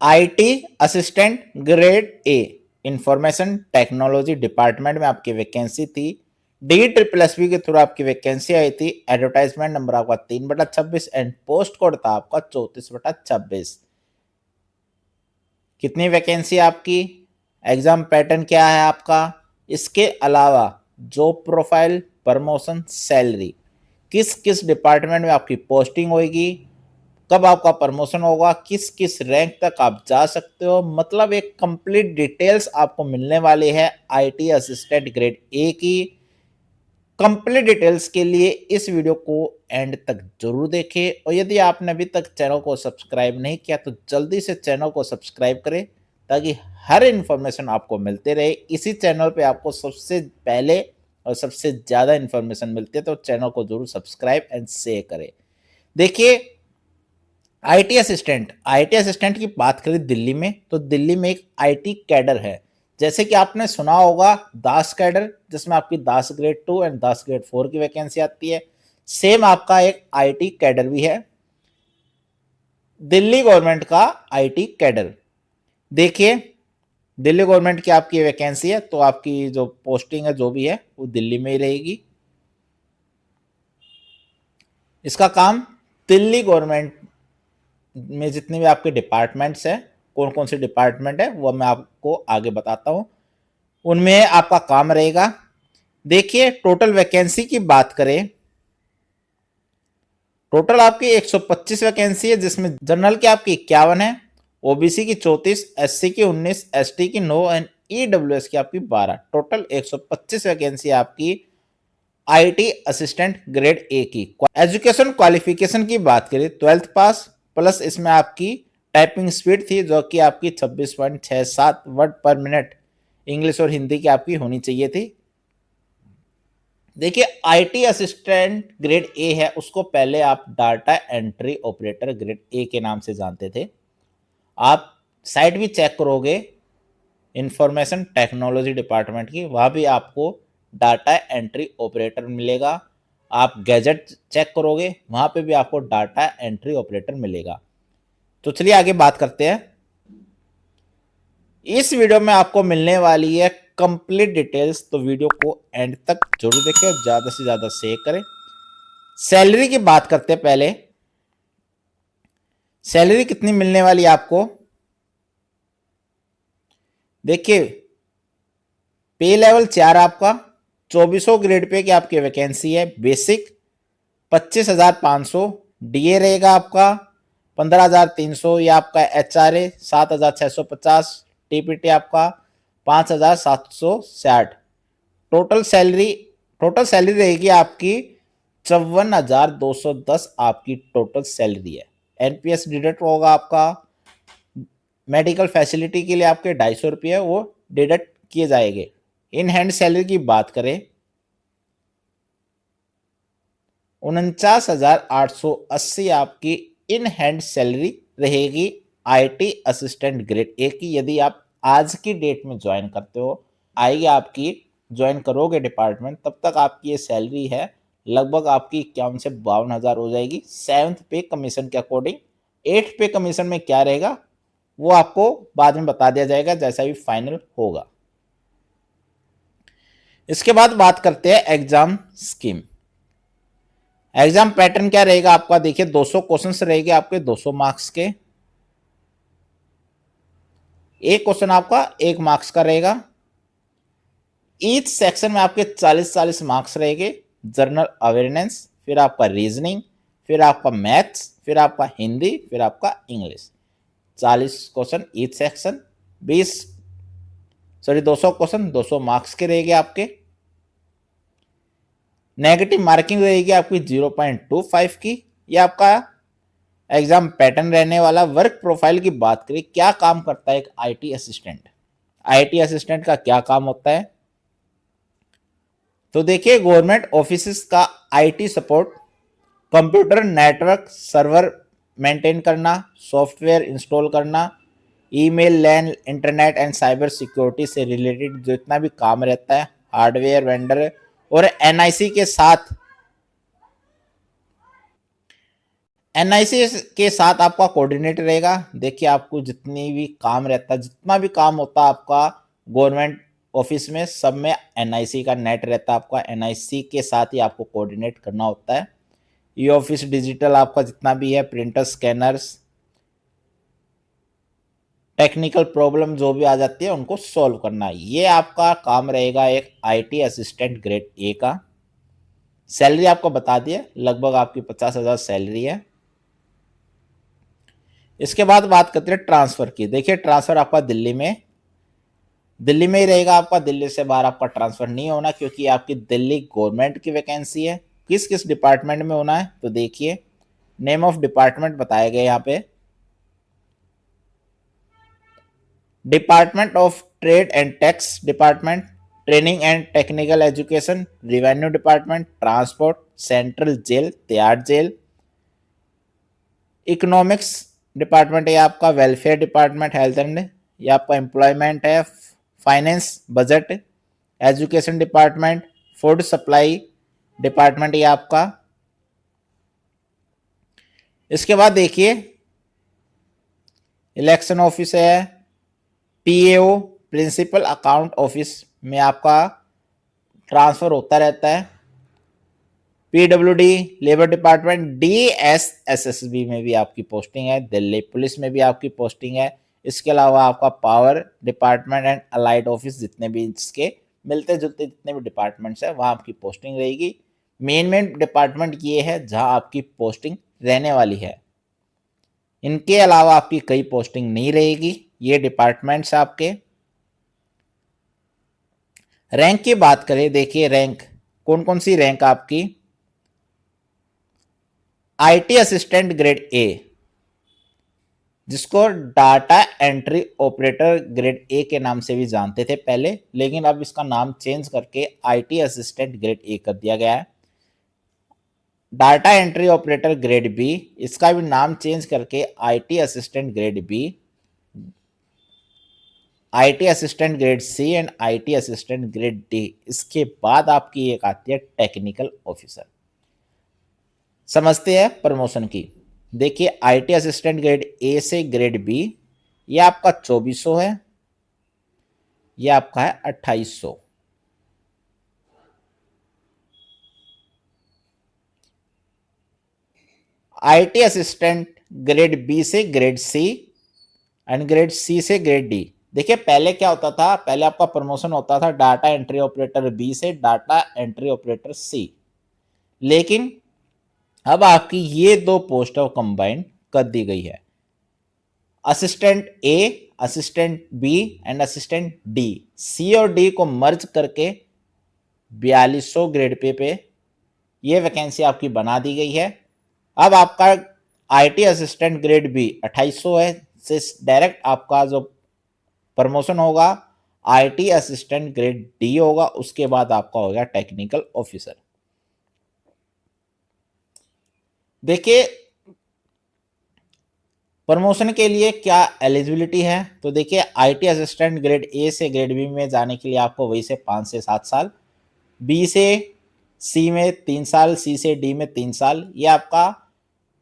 IT assistant grade A, information technology department में आपकी vacancy थी। DSSB के थ्रू आपकी वैकेंसी आई थी। एडवर्टाइजमेंट नंबर आपका 3/26 एंड पोस्ट कोड था आपका 34/26। कितनी वैकेंसी आपकी, एग्जाम पैटर्न क्या है आपका, इसके अलावा जॉब प्रोफाइल, प्रमोशन, सैलरी, किस किस डिपार्टमेंट में आपकी पोस्टिंग होगी, कब आपका प्रमोशन होगा, किस किस रैंक तक आप जा सकते हो, मतलब एक कंप्लीट डिटेल्स आपको मिलने वाली है आईटी असिस्टेंट ग्रेड ए की। कंप्लीट डिटेल्स के लिए इस वीडियो को एंड तक जरूर देखें और यदि आपने अभी तक चैनल को सब्सक्राइब नहीं किया तो जल्दी से चैनल को सब्सक्राइब करें ताकि हर इन्फॉर्मेशन आपको मिलते रहे। इसी चैनल पे आपको सबसे पहले और सबसे ज़्यादा इन्फॉर्मेशन मिलती है, तो चैनल को जरूर सब्सक्राइब एंड शेयर करें। देखिए, आईटी असिस्टेंट की बात करें दिल्ली में, तो दिल्ली में एक आईटी कैडर है। जैसे कि आपने सुना होगा दास कैडर, जिसमें आपकी दास ग्रेड 2 एंड दास ग्रेड 4 की वैकेंसी आती है। सेम आपका एक आईटी कैडर भी है, दिल्ली गवर्नमेंट का आईटी कैडर। देखिए, दिल्ली गवर्नमेंट की आपकी वैकेंसी है, तो आपकी जो पोस्टिंग है जो भी है वो दिल्ली में ही रहेगी। इसका काम दिल्ली गवर्नमेंट में जितने भी आपके डिपार्टमेंट्स हैं, कौन कौन से डिपार्टमेंट है वो मैं आपको आगे बताता हूं, उनमें आपका काम रहेगा। देखिए, टोटल वैकेंसी की बात करें, टोटल आपकी 125 वैकेंसी है, जिसमें जनरल की आपकी 51 है, ओबीसी की 34, एससी की 19, एसटी की 9 एंड ईडब्ल्यूएस की आपकी 12। टोटल 125 वैकेंसी आपकी आईटी असिस्टेंट ग्रेड ए की। एजुकेशन क्वालिफिकेशन की बात करें, 12th पास प्लस इसमें आपकी टाइपिंग स्पीड थी जो कि आपकी 26.67 वर्ड पर मिनट इंग्लिश और हिंदी की आपकी होनी चाहिए थी। देखिए, आईटी असिस्टेंट ग्रेड ए है, उसको पहले आप data entry operator grade A के नाम से जानते थे। आप साइट भी चेक करोगे इंफॉर्मेशन टेक्नोलॉजी डिपार्टमेंट की, वहां भी आपको डाटा एंट्री ऑपरेटर मिलेगा। आप गैजेट चेक करोगे, वहां पे भी आपको डाटा एंट्री ऑपरेटर मिलेगा। तो चलिए आगे बात करते हैं। इस वीडियो में आपको मिलने वाली है कंप्लीट डिटेल्स, तो वीडियो को एंड तक जरूर देखें और ज्यादा से ज्यादा शेयर करें। सैलरी की बात करते हैं पहले। सैलरी कितनी मिलने वाली है आपको, देखिए, पे लेवल 4 आपका 2400 ग्रेड पे की आपकी वैकेंसी है। बेसिक 25,500, डीए रहेगा आपका 15,300, ये आपका एचआरए 7,650, टीपीटी आपका 5,760। टोटल सैलरी रहेगी आपकी 54,210 आपकी टोटल सैलरी है। एनपीएस डिडक्ट होगा आपका, मेडिकल फैसिलिटी के लिए आपके 250 रुपये वो डिडक्ट किए जाएंगे। इन हैंड सैलरी की बात करें, 49,880 आपकी इन हैंड सैलरी रहेगी आईटी असिस्टेंट ग्रेड ए की। यदि आप आज की डेट में ज्वाइन करते हो, आएगी आपकी, ज्वाइन करोगे डिपार्टमेंट, तब तक आपकी ये सैलरी है लगभग आपकी 51 से 52,000 हो जाएगी 7th पे कमीशन के अकॉर्डिंग। 8th पे कमीशन में क्या रहेगा वो आपको बाद में बता दिया जाएगा जैसा भी फाइनल होगा। इसके बाद बात करते हैं एग्जाम स्कीम। एग्जाम पैटर्न क्या रहेगा आपका, देखिए 200 क्वेश्चंस रहेंगे आपके 200 मार्क्स के। एक क्वेश्चन आपका 1 मार्क्स का रहेगा। ईच सेक्शन में आपके 40-40 मार्क्स रहेंगे। जनरल अवेयरनेस, फिर आपका रीजनिंग, फिर आपका मैथ्स, फिर आपका हिंदी, फिर आपका English. 40 question each section, 200 question 200 marks के रहेंगे आपके। नेगेटिव मार्किंग रहेगी आपकी 0.25 की। ये आपका एग्जाम पैटर्न रहने वाला। वर्क प्रोफाइल की बात करें, क्या काम करता है एक आईटी असिस्टेंट, आईटी असिस्टेंट का क्या काम होता है, तो देखिए, गवर्नमेंट ऑफिस का IT support, computer network server maintain करना, सॉफ्टवेयर इंस्टॉल करना, email, LAN, internet and cyber security से रिलेटेड जितना भी काम रहता है, हार्डवेयर वेंडर और एनआईसी के साथ एनआईसी के साथ आपका कोऑर्डिनेट रहेगा। देखिए आपको जितनी भी काम रहता है, जितना भी काम होता है आपका गवर्नमेंट ऑफिस में, सब में एनआईसी का नेट रहता है आपका। एनआईसी के साथ ही आपको कोऑर्डिनेट करना होता है। ई ऑफिस डिजिटल आपका जितना भी है, प्रिंटर, स्कैनर्स, टेक्निकल प्रॉब्लम जो भी आ जाती है उनको सॉल्व करना, ये आपका काम रहेगा एक आईटी असिस्टेंट ग्रेड ए का। सैलरी आपको बता दिए, लगभग आपकी 50,000 सैलरी है। इसके बाद बात करते हैं ट्रांसफर की। देखिए ट्रांसफर आपका दिल्ली में ही रहेगा आपका, दिल्ली से बाहर आपका ट्रांसफर नहीं होना, क्योंकि आपकी दिल्ली गवर्नमेंट की वैकेंसी है। किस किस डिपार्टमेंट में होना है तो देखिए नेम ऑफ डिपार्टमेंट बताए गए यहाँ पे। Department of trade and tax department, training and technical education, revenue department, transport, central jail, Tihar jail, economics department है आपका, वेलफेयर डिपार्टमेंट, हेल्थ एंड ये आपका एम्प्लॉयमेंट है, finance budget, education department, food supply department ये आपका। इसके बाद देखिए इलेक्शन ऑफिस है, पीएओ प्रिंसिपल अकाउंट ऑफिस में आपका ट्रांसफर होता रहता है। पीडब्ल्यूडी लेबर डिपार्टमेंट, डीएसएसएसबी में भी आपकी पोस्टिंग है, दिल्ली पुलिस में भी आपकी पोस्टिंग है। इसके अलावा आपका power department and allied office, जितने भी इसके मिलते जुलते जितने भी डिपार्टमेंट्स है वहाँ आपकी पोस्टिंग रहेगी। मेन डिपार्टमेंट ये है जहाँ आपकी पोस्टिंग रहने वाली है। इनके अलावा आपकी कई पोस्टिंग नहीं रहेगी। ये डिपार्टमेंट्स आपके। रैंक की बात करें, देखिए रैंक कौन कौन सी रैंक आपकी। आईटी असिस्टेंट ग्रेड ए, जिसको data entry operator grade A के नाम से भी जानते थे पहले, लेकिन अब इसका नाम चेंज करके आईटी असिस्टेंट ग्रेड ए कर दिया गया है। Data entry operator grade B, इसका भी नाम चेंज करके IT assistant grade B, IT assistant grade C and IT assistant grade D. इसके बाद आपकी एक आती है टेक्निकल ऑफिसर। समझते हैं प्रमोशन की। देखिए आईटी असिस्टेंट ग्रेड ए से ग्रेड बी, ये आपका 2400 है, ये आपका है 2800। आईटी असिस्टेंट ग्रेड बी से grade C and grade C से ग्रेड डी। देखिए पहले क्या होता था, पहले आपका प्रमोशन होता था डाटा एंट्री ऑपरेटर बी से डाटा एंट्री ऑपरेटर सी, लेकिन अब आपकी ये दो पोस्ट कंबाइन कर दी गई है। Assistant A, assistant B and assistant D, C और डी को मर्ज करके 4200 ग्रेड पे ये वैकेंसी आपकी बना दी गई है। अब आपका आईटी असिस्टेंट ग्रेड बी 2800 है, से डायरेक्ट आपका जो प्रमोशन होगा आईटी असिस्टेंट ग्रेड डी होगा, उसके बाद आपका होगा टेक्निकल ऑफिसर। देखिए प्रमोशन के लिए क्या एलिजिबिलिटी है, तो देखिए आईटी असिस्टेंट ग्रेड ए से ग्रेड बी में जाने के लिए आपको वही से 5 से 7 साल, बी से सी में 3 साल, सी से डी में 3 साल, ये आपका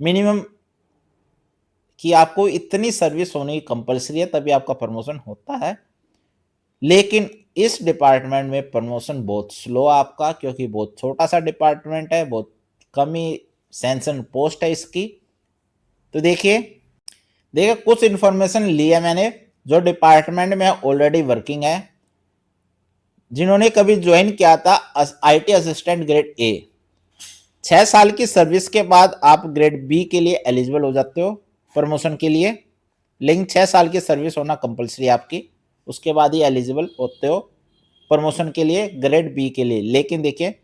मिनिमम कि आपको इतनी सर्विस होनी कंपलसरी है तभी आपका प्रमोशन होता है। लेकिन इस डिपार्टमेंट में प्रमोशन बहुत स्लो आपका, क्योंकि बहुत छोटा सा डिपार्टमेंट है, बहुत कम ही सैंक्शन पोस्ट है इसकी। तो देखिए कुछ इन्फॉर्मेशन ली है मैंने जो डिपार्टमेंट में ऑलरेडी वर्किंग है, जिन्होंने कभी ज्वाइन किया था आईटी असिस्टेंट ग्रेड ए। 6 साल की सर्विस के बाद आप ग्रेड बी के लिए एलिजिबल हो जाते हो प्रमोशन के लिए, लेकिन 6 साल की सर्विस होना कंपलसरी आपकी, उसके बाद ही एलिजिबल होते हो प्रमोशन के लिए ग्रेड बी के लिए। लेकिन देखिए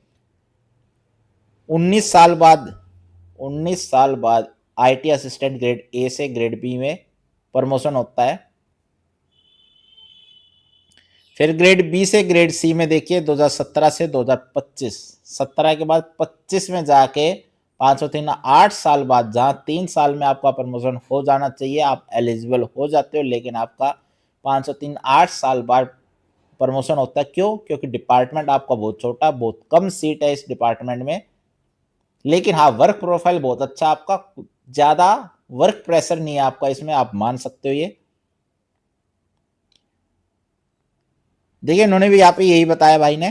19 साल बाद आईटी असिस्टेंट ग्रेड ए से ग्रेड बी में प्रमोशन होता है। फिर ग्रेड बी से ग्रेड सी में देखिए 2017 से 2025, 17 के बाद 25 में जाके 503 8 साल बाद, जहाँ 3 साल में आपका प्रमोशन हो जाना चाहिए, आप एलिजिबल हो जाते हो, लेकिन आपका 503 8 साल बाद प्रमोशन होता है। क्यों? क्योंकि डिपार्टमेंट आपका बहुत छोटा, बहुत कम सीट है इस डिपार्टमेंट में, लेकिन हाँ वर्क प्रोफाइल बहुत अच्छा आपका, ज़्यादा वर्क प्रेशर नहीं है आपका इसमें, आप मान सकते हो ये। देखिए इन्होंने भी यहाँ पे यही बताया भाई ने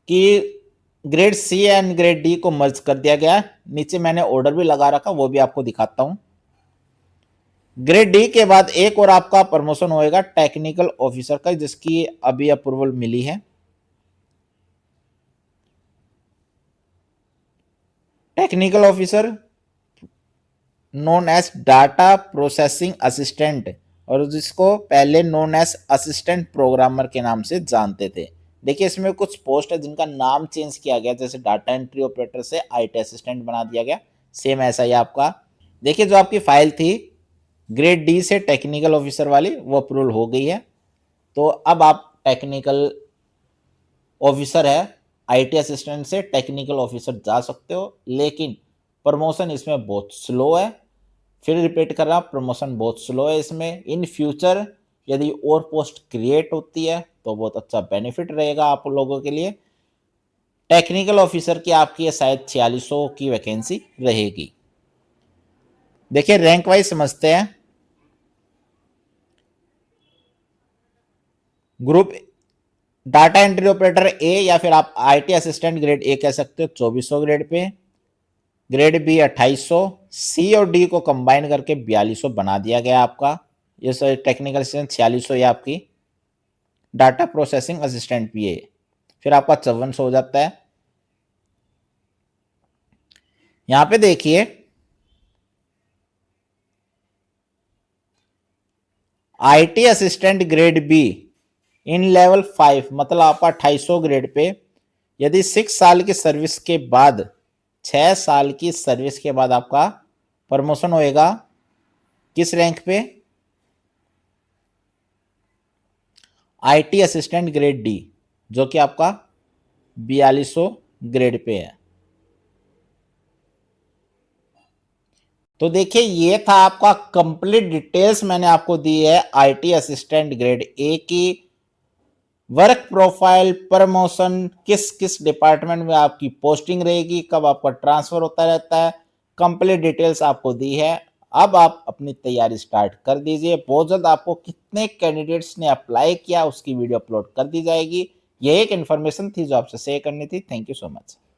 कि grade C and grade D को मर्ज कर दिया गया। नीचे मैंने ऑर्डर भी लगा रखा, वो भी आपको दिखाता हूं। ग्रेड डी के बाद एक और आपका प्रमोशन होएगा टेक्निकल ऑफिसर का, जिसकी अभी अप्रूवल मिली है। Technical officer known as data processing assistant, और जिसको पहले नोन एज असिस्टेंट प्रोग्रामर के नाम से जानते थे। देखिए इसमें कुछ पोस्ट है जिनका नाम चेंज किया गया, जैसे डाटा एंट्री ऑपरेटर से आईटी असिस्टेंट बना दिया गया, सेम ऐसा ही आपका। देखिए जो आपकी फाइल थी ग्रेड डी से टेक्निकल ऑफिसर वाली, वो अप्रूवल हो गई है। तो अब आप टेक्निकल ऑफिसर है, आईटी असिस्टेंट से टेक्निकल ऑफिसर जा सकते हो, लेकिन प्रमोशन इसमें बहुत स्लो है। फिर रिपीट कर रहा हूं, प्रमोशन बहुत स्लो है इसमें। इन फ्यूचर यदि और पोस्ट क्रिएट होती है तो बहुत अच्छा बेनिफिट रहेगा आप लोगों के लिए। टेक्निकल ऑफिसर की आपकी शायद 4600 की वैकेंसी रहेगी। देखिए रैंक वाइज समझते हैं। ग्रुप डाटा एंट्री ऑपरेटर ए, या फिर आप आईटी असिस्टेंट ग्रेड ए कह सकते हो, 2400 ग्रेड पे। ग्रेड बी 2800, सी और डी को कंबाइन करके 4200 बना दिया गया आपका। ये सर टेक्निकल असिस्टेंट 4600 ये आपकी। डाटा प्रोसेसिंग असिस्टेंट भी है, फिर आपका 5400 हो जाता है। यहां पे देखिए IT assistant grade be in level 5, मतलब आपका 2800 ग्रेड पे, यदि 6 साल की सर्विस के बाद, 6 साल की सर्विस के बाद आपका प्रमोशन होएगा किस रैंक पे, आईटी असिस्टेंट ग्रेड डी, जो कि आपका 4200 ग्रेड पे है। तो देखिए ये था आपका कंप्लीट डिटेल्स मैंने आपको दी है आईटी असिस्टेंट ग्रेड ए की। वर्क प्रोफाइल, प्रमोशन, किस किस डिपार्टमेंट में आपकी पोस्टिंग रहेगी, कब आपका ट्रांसफर होता रहता है, कंप्लीट डिटेल्स आपको दी है। अब आप अपनी तैयारी स्टार्ट कर दीजिए। बहुत जल्द आपको कितने कैंडिडेट्स ने अप्लाई किया उसकी वीडियो अपलोड कर दी जाएगी। ये एक इन्फॉर्मेशन थी जो आपसे शेयर करनी थी। Thank you so much.